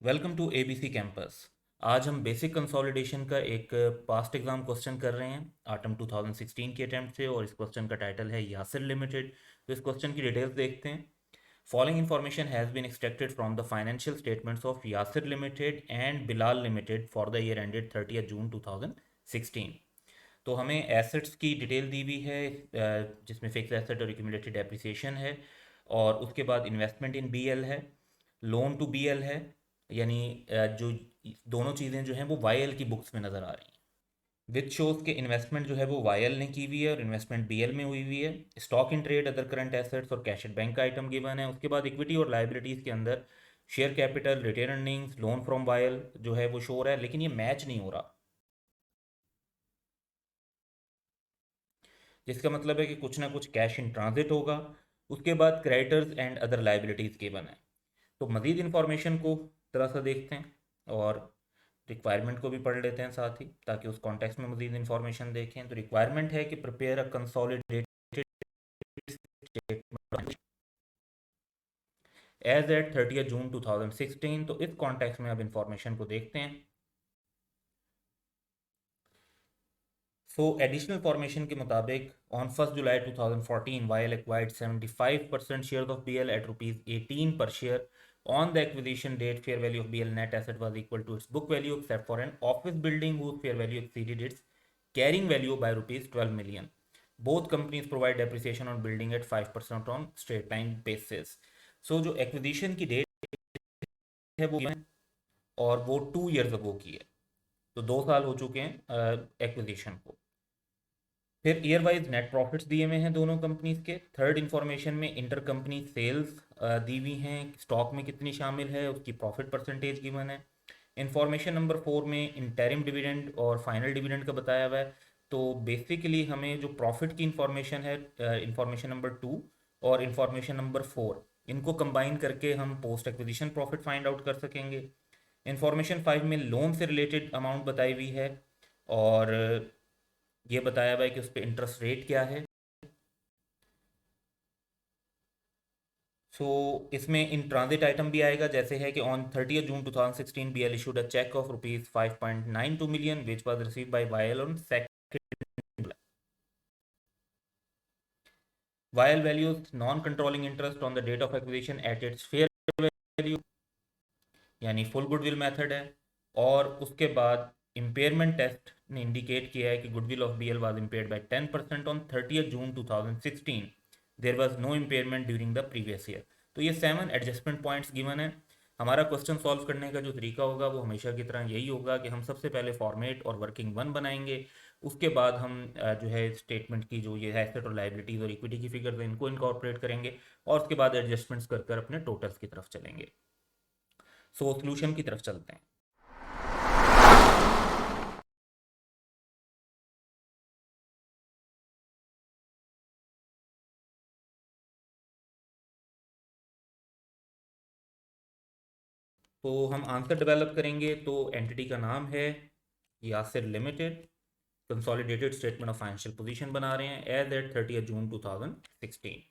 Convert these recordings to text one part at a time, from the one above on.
Welcome to ABC campus. आज हम basic consolidation का एक पास्ट एग्जाम क्वेश्चन कर रहे हैं आटम 2016 के अटेम्प्ट से, और इस क्वेश्चन का टाइटल है यासिर लिमिटेड। तो इस क्वेश्चन की डिटेल्स देखते हैं। Following information has been extracted from the financial statements of Yasir limited and Bilal limited for the year ended 30 June 2016। तो हमें एसेट्स की डिटेल दी हुई है, जिसमें फिक्स एसेट और एक्यूमुलेटेड डेप्रिसिएशन है, और उसके बाद इन्वेस्टमेंट इन बीएल है, लोन टू बीएल है, यानी जो दोनों चीज़ें जो हैं वो वाईएल की बुक्स में नज़र आ रही हैं। विच शोज के इन्वेस्टमेंट जो है वो वाईएल ने की हुई है और इन्वेस्टमेंट बीएल में हुई हुई है। Stock in trade, other current assets और कैश एट बैंक का आइटम गिवन है। उसके बाद इक्विटी और लाइबिलिटीज़ के अंदर share capital, retained earnings, loan from YL जो है वो शोर है, लेकिन ये मैच नहीं हो रहा, जिसका मतलब है कि कुछ ना कुछ कैश इन ट्रांजिट होगा। उसके बाद creditors and other liabilities given है। तो मज़ीद इन्फॉर्मेशन को तरह से देखते हैं और रिक्वायरमेंट को भी पढ़ लेते हैं साथ ही, ताकि उस कॉन्टेक्स्ट में मज़ीद इन्फॉर्मेशन देखें। तो रिक्वायरमेंट है कि prepare a consolidated statement as at 30 June 2016। तो इस कॉन्टेक्स्ट में अब इन्फॉर्मेशन को देखते हैं। सो एडिशनल फॉर्मेशन के मुताबिक on 1 July 2014 YL acquired 75% share of BL at ₹18 per share. On the acquisition date, fair value of BL net asset was equal to its book value except for an office building whose fair value exceeded its carrying value by ₹12 million. Both companies provide depreciation on building at 5% on straight line basis. So जो acquisition की date है वो है, और वो 2 years अगो की है। तो 2 साल हो चुके हैं एक्विजिशन को। फिर ईयर वाइज नेट प्रॉफिट्स दिए हुए हैं दोनों कंपनीज के। थर्ड इन्फॉर्मेशन में इंटर कंपनी सेल्स दी हुई हैं, स्टॉक में कितनी शामिल है, उसकी प्रॉफिट परसेंटेज गिवन है। इन्फॉर्मेशन नंबर 4 में इंटरिम डिविडेंड और फाइनल डिविडेंड का बताया हुआ है। तो बेसिकली हमें जो प्रॉफिट की इंफॉर्मेशन है, इंफॉर्मेशन नंबर 2 और इंफॉर्मेशन नंबर 4, इनको कंबाइन करके हम post acquisition profit find out कर सकेंगे। इंफॉर्मेशन 5 में लोन से रिलेटेड अमाउंट बताई हुई है, और ये बताया हुआ है कि उस पर इंटरेस्ट रेट क्या है। इसमें इन ट्रांजिट आइटम भी आएगा, जैसे है कि on 30 June 2016 BL issued a cheque of ₹5.92 million which was received by YL on second. YL values non controlling interest on the date of acquisition at its fair value, यानी full goodwill method है। और उसके बाद impairment test ने indicate किया है कि goodwill of BL was impaired by 10% on 30 June 2016। There was no impairment during the previous year. तो ये 7 एडजस्टमेंट पॉइंट्स गिवन है। हमारा क्वेश्चन सॉल्व करने का जो तरीका होगा वो हमेशा की तरह यही होगा कि हम सबसे पहले फॉर्मेट और वर्किंग वन बनाएंगे। उसके बाद हम जो है स्टेटमेंट की जो ये एसेट और लाइबिलिटीज़ और इक्विटी की फिगर्स हैं इनको इनकॉर्पोरेट करेंगे, और उसके बाद एडजस्टमेंट्स कर कर अपने टोटल्स की तरफ चलेंगे। सोल्यूशन की तरफ चलते हैं। तो हम आंसर डेवलप करेंगे। तो एंटिटी का नाम है Yasir limited. Consolidated statement of financial position बना रहे हैं एज एट 30 जून 2016।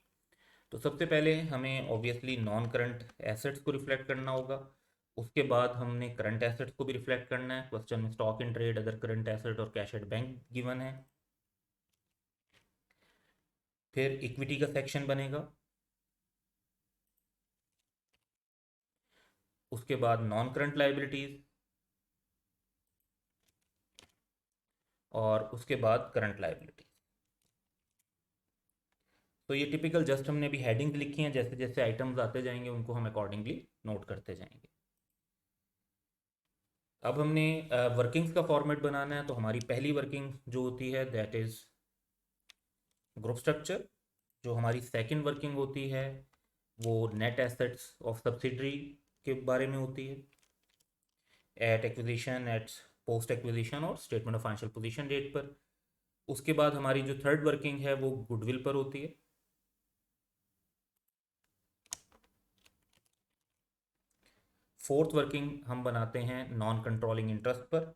तो सबसे पहले हमें ऑब्वियसली नॉन करंट एसेट्स को रिफ्लेक्ट करना होगा। उसके बाद हमने करंट एसेट्स को भी रिफ्लेक्ट करना है। क्वेश्चन में stock in trade, other current asset और कैश एट बैंक गिवन है। फिर इक्विटी का सेक्शन बनेगा। उसके बाद नॉन करंट लाइबिलिटीज, और उसके बाद करंट लाइबिलिटीज। तो ये टिपिकल जस्ट हमने अभी हेडिंग लिखी हैं, जैसे जैसे आइटम्स आते जाएंगे उनको हम अकॉर्डिंगली नोट करते जाएंगे। अब हमने वर्किंग्स का फॉर्मेट बनाना है। तो हमारी पहली वर्किंग जो होती है दैट इज़ ग्रुप स्ट्रक्चर। जो हमारी सेकंड वर्किंग होती है वो नेट एसेट्स ऑफ सब्सिडरी के बारे में होती है, at acquisition, at post acquisition और statement of financial position date पर। उसके बाद हमारी जो थर्ड वर्किंग है वो गुडविल पर होती है। फोर्थ वर्किंग हम बनाते हैं नॉन कंट्रोलिंग इंटरेस्ट पर।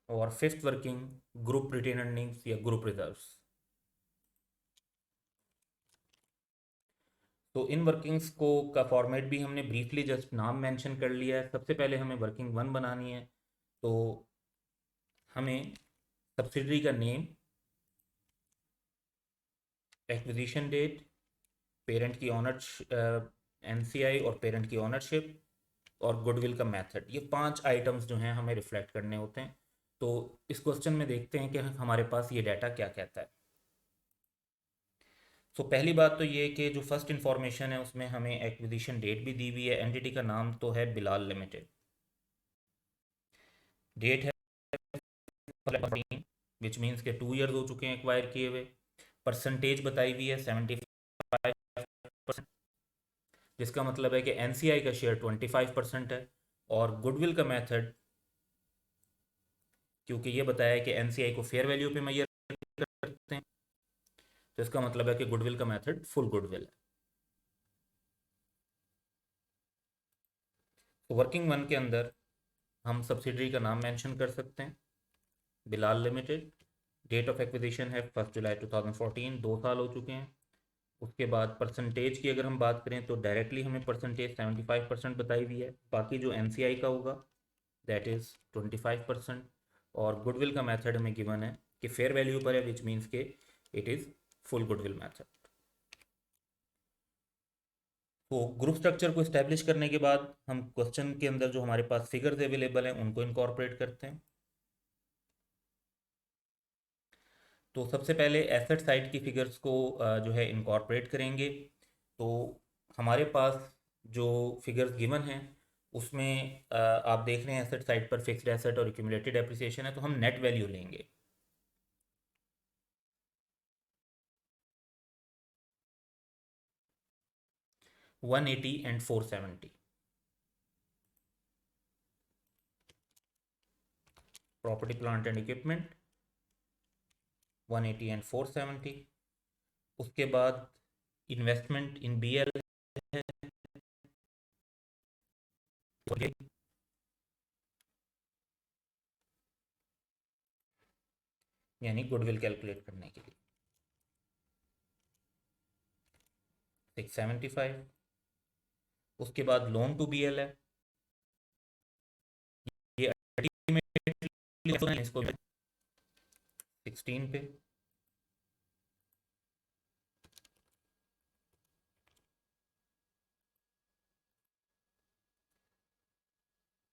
और fifth working group retained earnings या ग्रुप रिजर्व्स। तो इन वर्किंग्स को का फॉर्मेट भी हमने ब्रीफली जस्ट नाम मेंशन कर लिया है। सबसे पहले हमें वर्किंग वन बनानी है, तो हमें सब्सिडरी का नेम, एक्विजिशन डेट, पेरेंट की ऑनर एनसीआई और पेरेंट की ऑनरशिप, और गुडविल का मेथड, ये 5 आइटम्स जो हैं हमें रिफ्लेक्ट करने होते हैं। तो इस क्वेश्चन में देखते हैं कि हमारे पास ये डाटा क्या कहता है। तो पहली बात तो ये कि जो फर्स्ट इंफॉर्मेशन है उसमें हमें एक्विजिशन डेट भी दी हुई है। एंटिटी का नाम तो है बिलाल लिमिटेड, डेट है विच मीन्स के 2 ईयर्स हो चुके हैं एक्वायर किए हुए। परसेंटेज बताई हुई है 75%, जिसका मतलब है कि एनसीआई का शेयर 25% है। और गुडविल का मेथड, क्योंकि ये बताया है कि एनसीआई को फेयर वैल्यू पे मेजर करते हैं, तो इसका मतलब है कि गुडविल का मेथड फुल गुडविल है। तो वर्किंग वन के अंदर हम सब्सिडरी का नाम मेंशन कर सकते हैं, Bilal limited. Date of acquisition है 1 जुलाई 2014, 2 साल हो चुके हैं। उसके बाद परसेंटेज की अगर हम बात करें तो डायरेक्टली हमें परसेंटेज 75% बताई हुई है। बाकी जो एनसीआई का होगा दैट इज़ 25%। और गुडविल का मेथड हमें गिवन है कि फेयर वैल्यू पर है, विच मीन्स के it is full goodwill method. तो ग्रुप स्ट्रक्चर को इस्टेब्लिश करने के बाद हम क्वेश्चन के अंदर जो हमारे पास फिगर्स अवेलेबल हैं उनको इनकॉर्पोरेट करते हैं। तो सबसे पहले एसेट साइड की फिगर्स को जो है इनकॉर्पोरेट करेंगे। तो हमारे पास जो फिगर्स गिवन हैं उसमें आप देख रहे हैं एसेट साइड पर फिक्स्ड एसेट और एक्यूमुलेटेड एप्रिसिएशन है, तो हम नेट वैल्यू लेंगे। One eighty and 470। Property plant and equipment 180 and 470। उसके बाद इन्वेस्टमेंट इन बीएल है, यानी गुडविल कैलकुलेट करने के लिए 675। उसके बाद लोन टू बीएल है, ये अल्टीमेटली इसको 16 पे।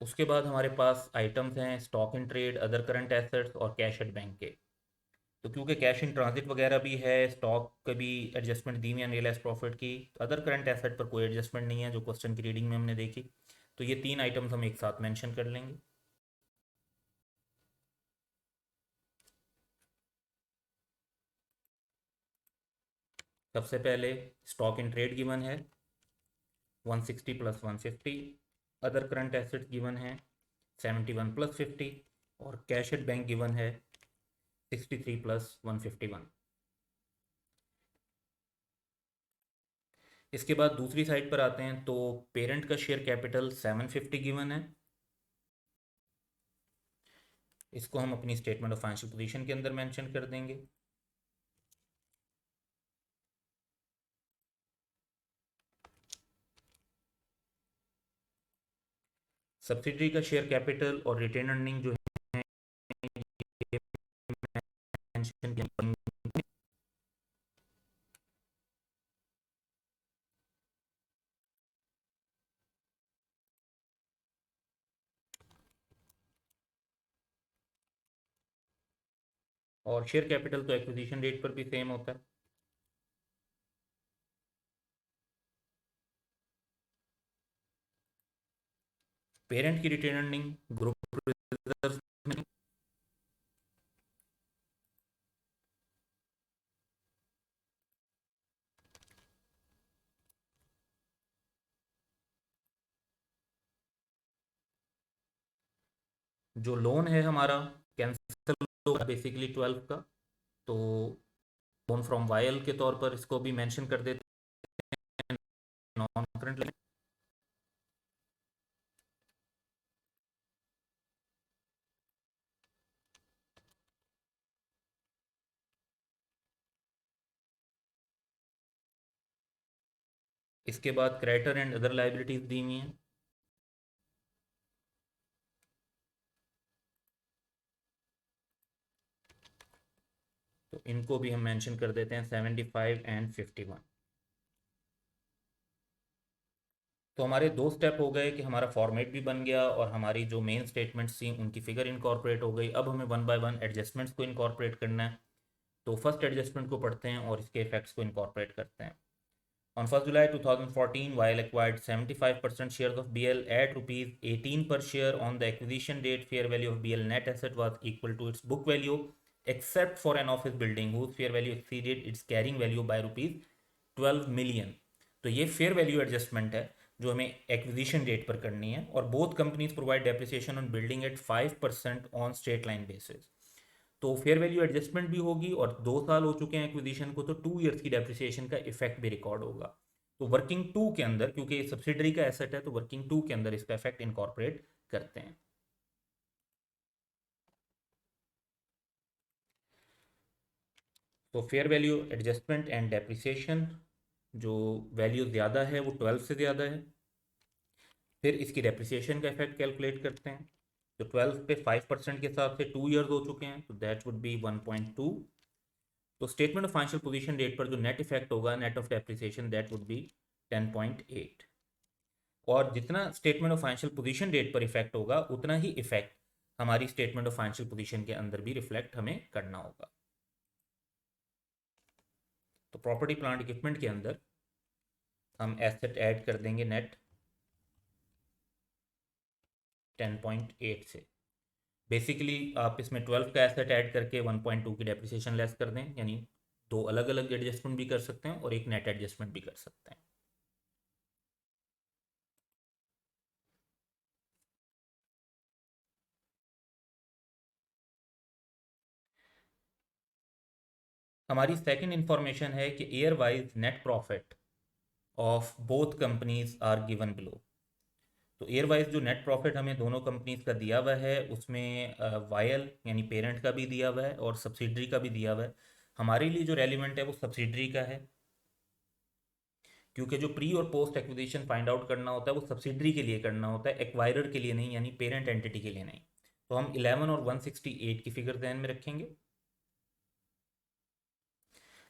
उसके बाद हमारे पास आइटम्स हैं stock in trade, other current assets और कैश एट बैंक के। तो क्योंकि कैश इन ट्रांजिट वगैरह भी है, स्टॉक का भी एडजस्टमेंट दी हुई है अनरियलाइज्ड प्रॉफिट की, अदर करंट एसेट पर कोई एडजस्टमेंट नहीं है जो क्वेश्चन की रीडिंग में हमने देखी। तो ये 3 आइटम्स हम एक साथ मेंशन कर लेंगे। सबसे पहले स्टॉक इन ट्रेड गिवन है 160 plus 150, other current assets given है 71 प्लस 50, और कैश एट बैंक गिवन है 63 प्लस 151। इसके बाद दूसरी साइड पर आते हैं, तो पेरेंट का शेयर कैपिटल 750 गिवन है। इसको हम अपनी स्टेटमेंट ऑफ फाइनेंशियल पोजीशन के अंदर मेंशन कर देंगे। सब्सिडरी का शेयर कैपिटल और रिटेन अर्निंग जो है ये मेंशन किया। और शेयर कैपिटल तो एक्विजिशन डेट पर भी सेम होता है। पेरेंट की रिटेन अर्निंग ग्रुप रिजर्व में, जो लोन है हमारा कैंसिल होगा बेसिकली 12 का, तो लोन फ्रॉम वायल के तौर पर इसको भी मेंशन कर देते हैं नॉन करंट। इसके बाद क्रेडिटर एंड अदर लाइबिलिटीज दी हुई हैं। तो इनको भी हम मेंशन कर देते हैं 75 एंड 51। तो हमारे दो स्टेप हो गए कि हमारा फॉर्मेट भी बन गया और हमारी जो मेन स्टेटमेंट्स थी उनकी फिगर इनकॉर्पोरेट हो गई। अब हमें वन बाय वन एडजस्टमेंट्स को इनकॉर्पोरेट करना है। तो फर्स्ट एडजस्टमेंट को पढ़ते हैं और इसके इफेक्ट्स को इनकॉर्पोरेट करते हैं। On 1st July 2014, while acquired 75% shares of BL at rupees 18 per share on the acquisition date, fair value of BL net asset was equal to its book value, except for an office building whose fair value exceeded its carrying value by rupees 12 million। तो ये fair value adjustment है जो हमें acquisition date पर करनी है। और both companies provide depreciation on building at 5% on straight line basis. तो फेयर वैल्यू एडजस्टमेंट भी होगी और 2 साल हो चुके हैं एक्विजिशन को, तो 2 ईयर्स की डेप्रिसिएशन का इफेक्ट भी रिकॉर्ड होगा। तो वर्किंग टू के अंदर, क्योंकि सब्सिडरी का एसेट है, तो वर्किंग टू के अंदर इसका इफेक्ट इनकॉर्पोरेट करते हैं। तो fair value adjustment and depreciation, जो वैल्यू ज़्यादा है वो 12 से ज़्यादा है। फिर इसकी डेप्रिसिएशन का इफेक्ट कैलकुलेट करते हैं। तो 12 पे 5% के हिसाब से 2 ईयर्स हो चुके हैं, तो दैट वुड बी 1.2। तो statement of financial position date पर जो नेट इफेक्ट होगा net of depreciation, that would be 10.8। और जितना statement of financial position date पर इफेक्ट होगा उतना ही इफेक्ट हमारी स्टेटमेंट ऑफ फाइनेंशियल पोजीशन के अंदर भी रिफ्लेक्ट हमें करना होगा। तो प्रॉपर्टी प्लांट इक्विपमेंट के अंदर हम एसेट ऐड कर देंगे नेट 10.8 से। बेसिकली आप इसमें 12 का एसेट ऐड करके 1.2 की डेप्रिसिएशन लेस कर दें, यानी दो अलग अलग एडजस्टमेंट भी कर सकते हैं और एक नेट एडजस्टमेंट भी कर सकते हैं। हमारी सेकंड इंफॉर्मेशन है कि year wise net profit of both companies are given below. तो ईयर वाइज जो नेट प्रॉफिट हमें दोनों कंपनीज का दिया हुआ है उसमें वायल यानी पेरेंट का भी दिया हुआ है और सब्सिडरी का भी दिया हुआ है। हमारे लिए जो रेलिवेंट है वो सब्सिडरी का है, क्योंकि जो प्री और पोस्ट एक्विजिशन फाइंड आउट करना होता है वो सब्सिडरी के लिए करना होता है, एक्वायरर के लिए नहीं, यानी पेरेंट एंटिटी के लिए नहीं। तो हम 11 और 168 की फिगर ध्यान में रखेंगे।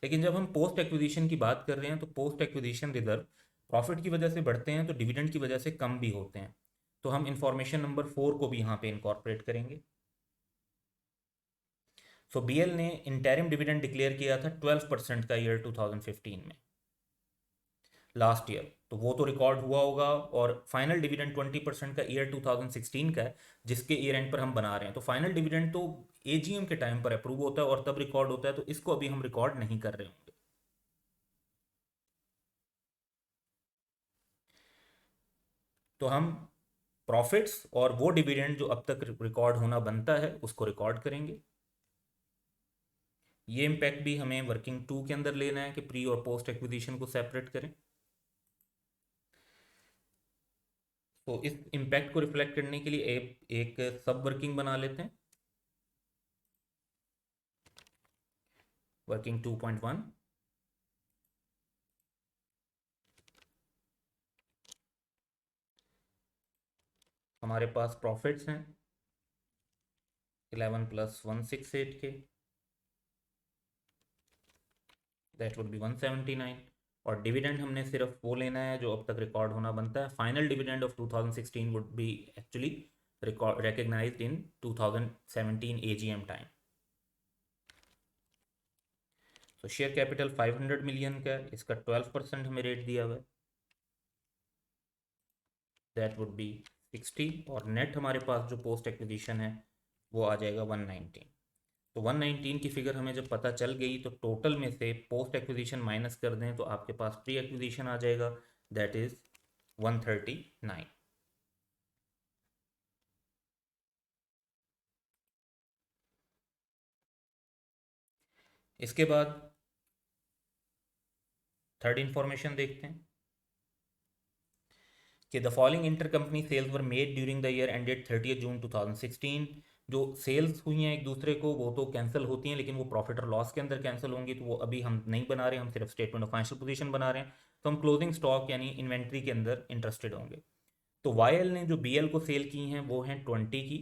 लेकिन जब हम पोस्ट एक्विजिशन की बात कर रहे हैं तो पोस्ट एक्विजिशन रिजर्व प्रॉफिट की वजह से बढ़ते हैं तो डिविडेंड की वजह से कम भी होते हैं। तो हम इंफॉर्मेशन नंबर 4 को भी यहाँ पे इनकॉर्पोरेट करेंगे। सो बीएल ने इंटरिम डिविडेंड डिक्लेयर किया था 12% का ईयर 2015 में, लास्ट ईयर। तो वो तो रिकॉर्ड हुआ होगा। और फाइनल डिविडेंड 20% का ईयर 2016 का है, जिसके ईयर एंड पर हम बना रहे हैं। तो फाइनल डिविडेंड तो एजीएम के टाइम पर अप्रूव होता है और तब रिकॉर्ड होता है, तो इसको अभी हम रिकॉर्ड नहीं कर रहे होंगे। तो हम प्रॉफिट्स और वो डिविडेंड जो अब तक रिकॉर्ड होना बनता है उसको रिकॉर्ड करेंगे। ये इम्पैक्ट भी हमें वर्किंग टू के अंदर लेना है कि प्री और पोस्ट एक्विजिशन को सेपरेट करें। तो इस इम्पैक्ट को रिफ्लेक्ट करने के लिए एक सब वर्किंग बना लेते हैं, वर्किंग 2.1। हमारे पास प्रॉफिट्स हैं 11 + 168 के, दैट वुड बी 179। और डिविडेंड हमने सिर्फ वो लेना है जो अब तक रिकॉर्ड होना बनता है। Final dividend of 2016 would be actually record recognised in 2017 AGM time. तो शेयर कैपिटल 500 मिलियन का, इसका 12% हमें रेट दिया हुआ है, दैट वुड बी 60। और नेट हमारे पास जो पोस्ट एक्विजिशन है वो आ जाएगा 119। तो 119 की फिगर हमें जब पता चल गई तो टोटल में से पोस्ट एक्विजिशन माइनस कर दें तो आपके पास प्री एक्विजिशन आ जाएगा, दैट इज 139। इसके बाद थर्ड इंफॉर्मेशन देखते हैं कि the following inter company sales were made during the year ended 30 June 2016। जो सेल्स हुई हैं एक दूसरे को वो तो कैंसिल होती हैं, लेकिन वो प्रॉफिट और लॉस के अंदर कैंसिल होंगी, तो वो अभी हम नहीं बना रहे, हम सिर्फ स्टेटमेंट ऑफ फाइनेंशियल पोजीशन बना रहे हैं। तो हम क्लोजिंग स्टॉक यानी इन्वेंट्री के अंदर इंटरेस्टेड होंगे। तो वाईएल ने जो बीएल को सेल की हैं वो हैं 20 की,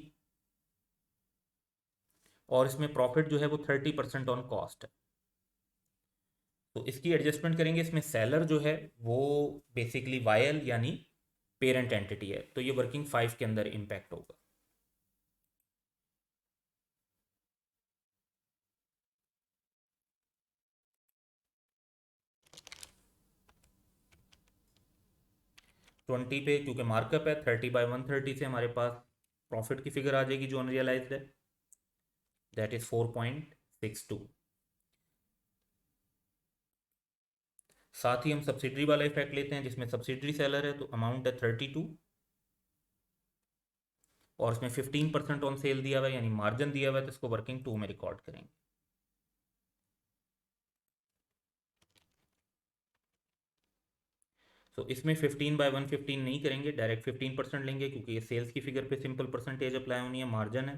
और इसमें प्रॉफिट जो है वो 30% ऑन कॉस्ट है। तो इसकी एडजस्टमेंट करेंगे। इसमें सेलर जो है वो बेसिकली वाईएल यानी पेरेंट एंटिटी है, तो ये वर्किंग 5 के अंदर इम्पैक्ट होगा। ट्वेंटी पे क्योंकि मार्कअप है, 30/130 से हमारे पास प्रॉफिट की फिगर आ जाएगी जो अनरियलाइज्ड है, दैट इज 4.62। साथ ही हम सब्सिडरी वाला इफेक्ट लेते हैं जिसमें सब्सिडरी सेलर है, तो अमाउंट है 32, और इसमें 15% ऑन सेल दिया हुआ है यानी मार्जिन दिया हुआ है, तो इसको वर्किंग 2 में रिकॉर्ड करेंगे। तो इसमें 15/115 नहीं करेंगे, डायरेक्ट 15% लेंगे क्योंकि ये सेल्स की फिगर पे सिंपल परसेंटेज अप्लाई होनी है, मार्जिन है।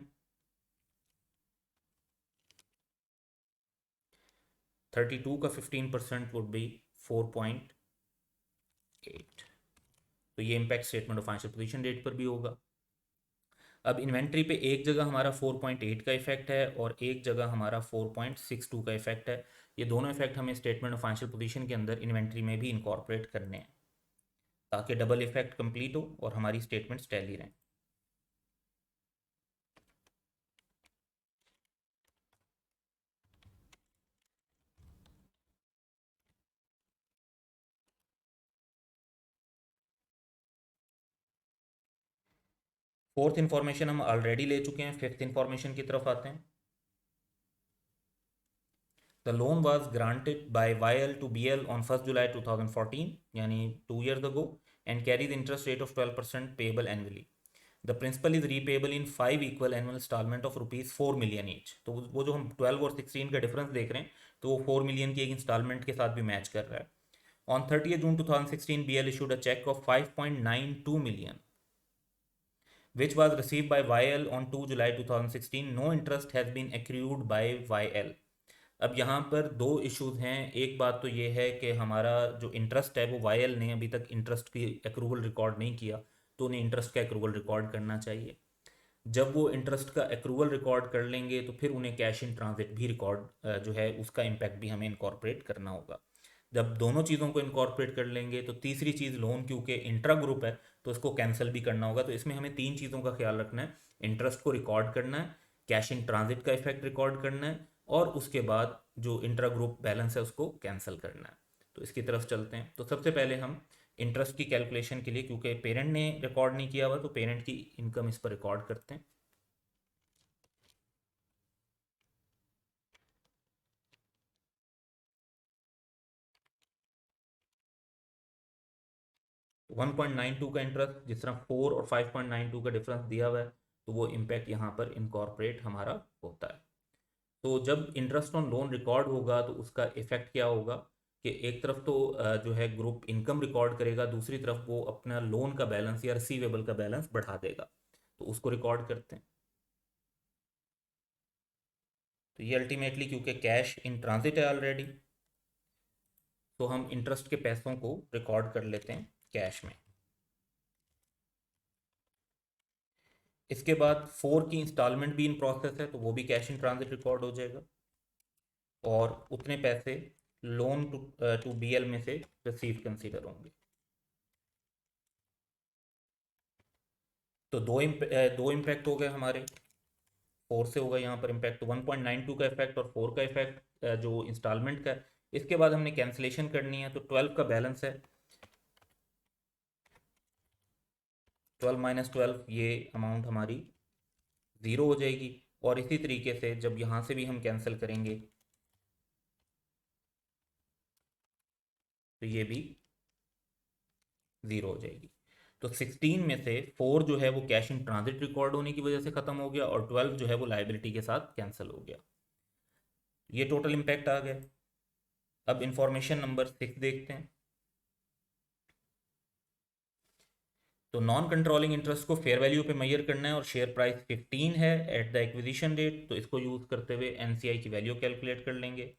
32 का 15% वुड बी 4.8। तो ये impact statement of financial position date पर भी होगा। अब इन्वेंट्री पे एक जगह हमारा 4.8 का इफेक्ट है और एक जगह हमारा 4.62 का इफेक्ट है। ये दोनों इफेक्ट हमें स्टेटमेंट ऑफ फाइनेंशियल पोजीशन के अंदर इन्वेंट्री में भी इनकॉर्पोरेट करने हैं ताकि डबल इफेक्ट कंप्लीट हो और हमारी स्टेटमेंट्स टैली रहें। 4th इंफॉर्मेशन हम ऑलरेडी ले चुके हैं, 5th इंफॉर्मेशन की तरफ आते हैं। The loan was granted by YL to BL on 1st July 2014, यानी 2 years ago, and carries interest rate of 12% payable annually. The principal is repayable in 5 equal annual installment of rupees 4 million each. तो वो जो हम 12 और 16 का difference देख रहे हैं तो वो 4 मिलियन की एक इंस्टॉलमेंट के साथ भी मैच कर रहा है। On 30th June 2016, BL issued a check of 5.92 million, which was received by YL on 2 July 2016. No interest has been accrued by YL. अब यहाँ पर दो इश्यूज हैं। एक बात तो ये है कि हमारा जो इंटरेस्ट है वो वाईएल ने अभी तक इंटरेस्ट की एक्रूवल रिकॉर्ड नहीं किया, तो उन्हें इंटरेस्ट का एक्रूवल रिकॉर्ड करना चाहिए। जब वो इंटरेस्ट का एक्रूवल रिकॉर्ड कर लेंगे तो फिर उन्हें कैश इन ट्रांजिट भी रिकॉर्ड जो है उसका इम्पैक्ट भी हमें इनकॉर्पोरेट करना होगा। जब दोनों चीज़ों को इनकॉर्पोरेट कर लेंगे तो तीसरी चीज़ लोन क्योंकि इंट्रा ग्रुप है तो उसको कैंसिल भी करना होगा। तो इसमें हमें तीन चीज़ों का ख्याल रखना है, इंटरेस्ट को रिकॉर्ड करना है, कैश इन ट्रांजिट का इफेक्ट रिकॉर्ड करना है, और उसके बाद जो इंट्रा ग्रुप बैलेंस है उसको कैंसिल करना है। तो इसकी तरफ चलते हैं। तो सबसे पहले हम इंटरेस्ट की कैलकुलेशन के लिए, क्योंकि पेरेंट ने रिकॉर्ड नहीं किया हुआ, तो पेरेंट की इनकम इस पर रिकॉर्ड करते हैं। 1.92 का इंटरेस्ट, जिस तरह 4 और 5.92 का डिफरेंस दिया हुआ है, तो वो इम्पैक्ट यहाँ पर इनकॉर्पोरेट हमारा होता है। तो जब इंटरेस्ट ऑन लोन रिकॉर्ड होगा तो उसका इफेक्ट क्या होगा कि एक तरफ तो जो है ग्रुप इनकम रिकॉर्ड करेगा, दूसरी तरफ वो अपना लोन का बैलेंस या रिसीवेबल का बैलेंस बढ़ा देगा, तो उसको रिकॉर्ड करते हैं। तो ये अल्टीमेटली क्योंकि कैश इन ट्रांजिट है ऑलरेडी, तो हम इंटरेस्ट के पैसों को रिकॉर्ड कर लेते हैं कैश में। इसके बाद 4 की इंस्टॉलमेंट भी इन प्रोसेस है, तो वो भी कैश इन ट्रांजिट रिकॉर्ड हो जाएगा, और उतने पैसे लोन टू बीएल में से रिसीव कंसीडर होंगे। तो दो इम्पैक्ट हो गए हमारे। 4 से होगा यहाँ पर इम्पैक्ट 1.92 का इफेक्ट और 4 का इफेक्ट जो इंस्टॉलमेंट का है। इसके बाद हमने कैंसिलेशन करनी है, तो 12 का बैलेंस है, 12 माइनस 12, ये अमाउंट हमारी ज़ीरो हो जाएगी। और इसी तरीके से जब यहाँ से भी हम कैंसिल करेंगे तो ये भी ज़ीरो हो जाएगी। तो 16 में से 4 जो है वो कैश इन ट्रांजिट रिकॉर्ड होने की वजह से ख़त्म हो गया, और 12 जो है वो लाइबिलिटी के साथ कैंसिल हो गया। ये टोटल इम्पैक्ट आ गया। अब इंफॉर्मेशन नंबर 6 देखते हैं। तो नॉन कंट्रोलिंग इंटरेस्ट को फेयर वैल्यू पे मेजर करना है, और शेयर प्राइस 15 है एट द एक्विजिशन डेट, तो इसको यूज़ करते हुए एनसीआई की वैल्यू कैलकुलेट कर लेंगे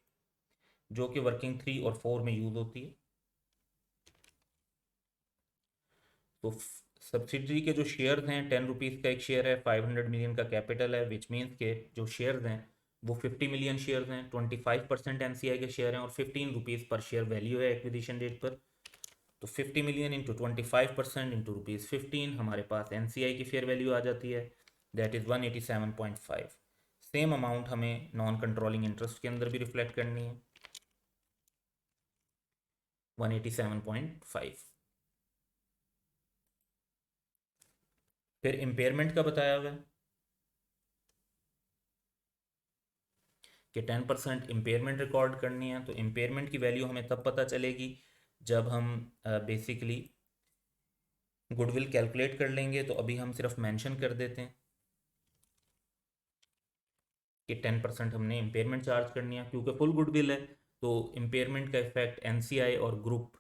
जो कि वर्किंग 3 और 4 में यूज़ होती है। तो सब्सिडरी के जो शेयर्स हैं 10 रुपीज़ का एक शेयर है, 500 मिलियन का कैपिटल है, विच मीन्स के जो शेयर्स हैं वो 50 मिलियन शेयर्स हैं, 25% एनसीआई के शेयर हैं और 15 रुपीज़ पर शेयर वैल्यू है एक्विजिशन डेट पर। तो 50 मिलियन इंटू 25% इंटू ₹15 हमारे पास एनसीआई की फेयर वैल्यू आ जाती है, दैट इज़ 187.5। सेम अमाउंट हमें नॉन कंट्रोलिंग इंटरेस्ट के अंदर भी रिफ्लेक्ट करनी है, 187.5। फिर इम्पेयरमेंट का बताया हुआ है कि 10% इम्पेयरमेंट रिकॉर्ड करनी है। तो इम्पेयरमेंट की वैल्यू हमें तब पता चलेगी जब हम बेसिकली गुडविल कैलकुलेट कर लेंगे। तो अभी हम सिर्फ मेंशन कर देते हैं कि 10% हमने इम्पेयरमेंट चार्ज करनी है, क्योंकि फुल गुडविल है तो इम्पेयरमेंट का इफेक्ट एनसीआई और ग्रुप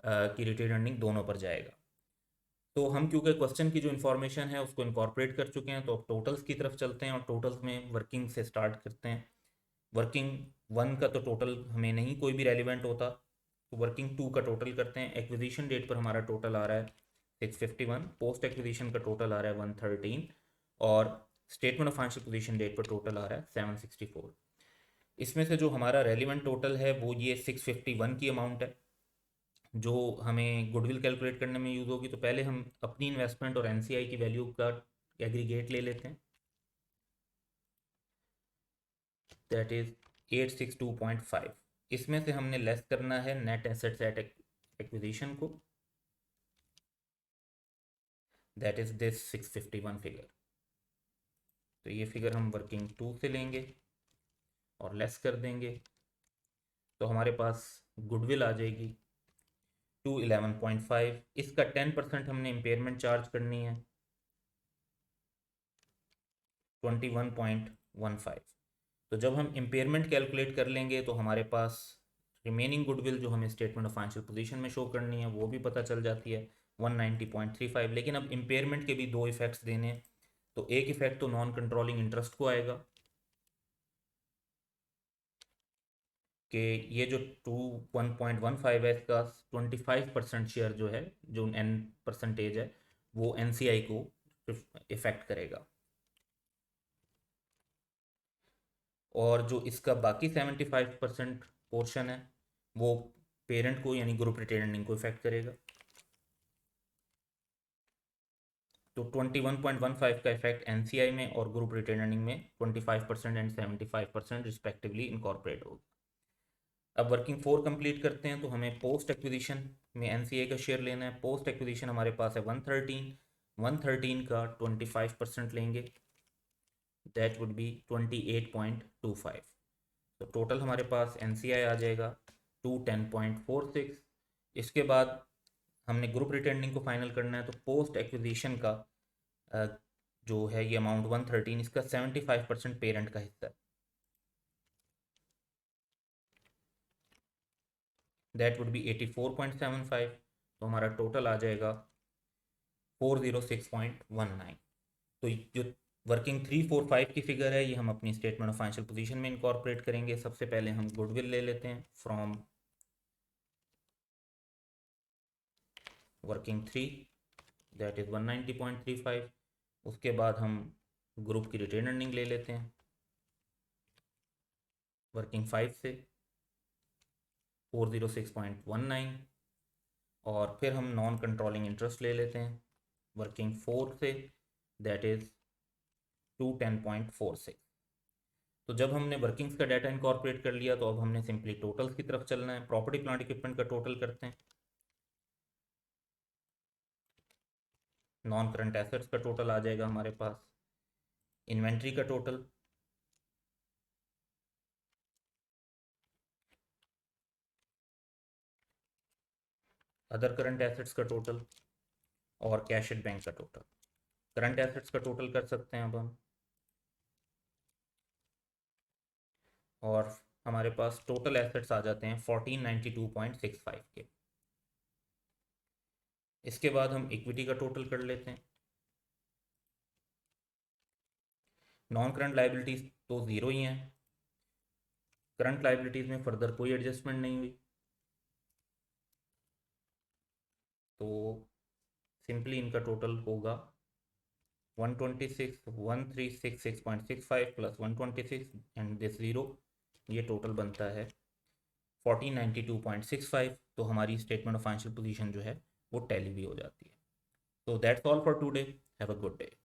की रिटेन अर्निंग दोनों पर जाएगा। तो हम क्योंकि क्वेश्चन की जो इन्फॉर्मेशन है उसको इनकॉर्पोरेट कर चुके हैं, तो अब टोटल्स की तरफ चलते हैं और टोटल्स में वर्किंग से स्टार्ट करते हैं। वर्किंग वन का तो टोटल हमें नहीं कोई भी रेलिवेंट होता, तो वर्किंग टू का टोटल करते हैं। एक्विजिशन डेट पर हमारा टोटल आ रहा है 651, पोस्ट एक्विजिशन का टोटल आ रहा है 113 और statement of financial position date पर टोटल आ रहा है 764। इसमें से जो हमारा रेलिवेंट टोटल है वो ये 651 की अमाउंट है जो हमें गुडविल कैलकुलेट करने में यूज़ होगी। तो पहले हम अपनी इन्वेस्टमेंट और एनसीआई की वैल्यू का एग्रीगेट ले लेते हैं, दैट इज 862.5। इसमें से हमने लेस करना है नेट एसेट्स एट एक्विजिशन को, दैट इज दिस 651 फिगर। तो ये फिगर हम वर्किंग टू से लेंगे और लेस कर देंगे, तो हमारे पास गुडविल आ जाएगी 211.5। इसका 10% हमने इम्पेयरमेंट चार्ज करनी है 21.15। तो जब हम इम्पेयरमेंट कैलकुलेट कर लेंगे तो हमारे पास रिमेनिंग गुडविल जो हमें स्टेटमेंट ऑफ फाइनेंशियल पोजीशन में शो करनी है वो भी पता चल जाती है 190.35। लेकिन अब इम्पेयरमेंट के भी दो इफेक्ट्स देने हैं। तो एक इफेक्ट तो नॉन कंट्रोलिंग इंटरेस्ट को आएगा कि ये जो 1.15 है इसका 25% शेयर जो है, जो एन परसेंटेज है, वो एनसीआई को इफेक्ट करेगा। और जो इसका बाकी 75% पोर्शन है वो पेरेंट को यानी ग्रुप रिटेन अर्निंग को इफेक्ट करेगा। तो 21.15 का इफेक्ट एनसीआई में और ग्रुप रिटेन अर्निंग में 25% एंड 75% रिस्पेक्टिवली इनकॉर्पोरेट होगा। अब वर्किंग फोर कंप्लीट करते हैं। तो हमें पोस्ट एक्विजिशन में एनसीआई का शेयर लेना है। पोस्ट एक्विजिशन हमारे पास है 113 का 25% लेंगे, दैट वुड बी 28.25। तो टोटल हमारे पास एनसीआई आ जाएगा 210.46। इसके बाद हमने ग्रुप रिटर्निंग को फाइनल करना है। तो पोस्ट एक्विजिशन का जो है ये अमाउंट 113, इसका 75% पेरेंट का हिस्सा है, दैट वुड बी 84.75। तो हमारा टोटल आ जाएगा 406.19। तो जो वर्किंग 345 की फिगर है ये हम अपनी स्टेटमेंट ऑफ फाइनेंशियल पोजीशन में इनकॉर्पोरेट करेंगे। सबसे पहले हम गुडविल ले लेते हैं from working three, that is 190.35। उसके बाद हम ग्रुप की रिटेन अर्निंग ले लेते हैं वर्किंग फाइव से 406.19। और फिर हम नॉन कंट्रोलिंग इंटरेस्ट ले लेते हैं वर्किंग फोर से, दैट इज़ 210.46। तो जब हमने वर्किंग्स का डाटा इनकॉर्पोरेट कर लिया तो अब हमने सिंपली टोटल्स की तरफ चलना है। प्रॉपर्टी प्लांट इक्विपमेंट का टोटल करते हैं, नॉन करंट एसेट्स का टोटल आ जाएगा हमारे पास, इन्वेंट्री का टोटल, अदर करंट एसेट्स का टोटल और कैश एट बैंक का टोटल। करंट एसेट्स का टोटल कर सकते हैं अब हम, और हमारे पास टोटल एसेट्स आ जाते हैं 1492.65 के। इसके बाद हम इक्विटी का टोटल कर लेते हैं। नॉन करंट लाइबिलिटीज़ तो ज़ीरो ही हैं, करंट लाइबिलिटीज़ में फर्दर कोई एडजस्टमेंट नहीं हुई, तो सिंपली इनका टोटल होगा 126,1366.65 प्लस 126 एंड दिस ज़ीरो, ये टोटल बनता है 1492.65। तो हमारी स्टेटमेंट ऑफ फाइनेंशियल पोजीशन जो है वो टैली भी हो जाती है। So that's all for today. Have a good day.